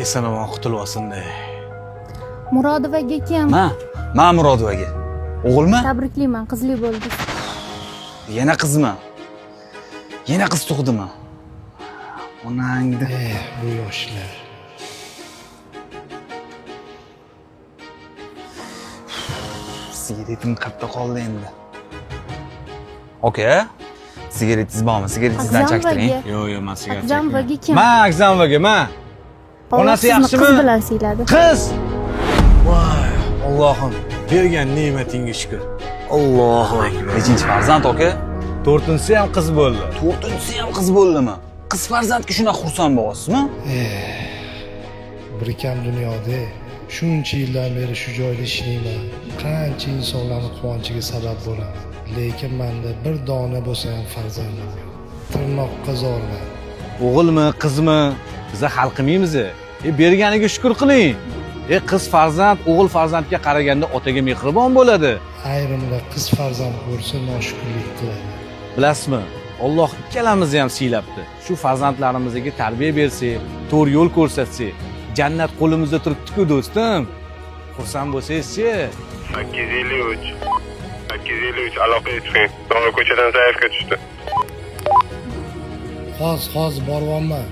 eson-omon qutulib olsin-da. Murodovaga kim? Men Murodovaga. O'g'ilmi? Tabriklayman, qizli bo'ldingiz. Yana qizmi? Yana qiz tug'dimi? Onangda. Bu yoshlar. Sigaretim qayerda qoldi endi? Aka, sigaretingiz bormi? Sigaretingizdan chaqtiring. Yo'q, men sigaret Akzamovaga kim? Men Akzamovaga, men. Onasi Sizni yaxshimi? qiz bilan siyladi. Qiz! Voy, Allohim, bergan ne'matingga shukr. Allohim. Nechinchi farzand aka? 4-si ham qiz bo'ldi. 4-si ham qiz bo'ldimi? Qiz farzandga shunaqa xursand bo'lasizmi? Bir kam dunyoda shuncha yildan beri shu joyda ishlayman. Qancha insonlarning quvonchiga sabab bo'laman. Lekin menda bir dona bo'lsa ham farzandim yo'q. Tirnoqqa zo'rman. O'g'ilmi, qizmi? Biz xalqimiymiz. Berganiga shukr qiling. Qiz farzand o'g'il farzandga qaraganda otaga mehribon bo'ladi. Ayrimlar qiz farzand ko'rsa noshukrlik qiladi. Bilasizmi? Alloh ikkalamizni ham siylabdi. Shu farzandlarimizga tarbiya bersak, to'g'ri yo'l ko'rsatsak, jannat qo'limizda turibdi-ku do'stim. Xursand bo'lsangiz-chi? 853. 853 aloqaga chiqing. To'g'ri ko'chadan zaifga tushdi. Hozir boryapman.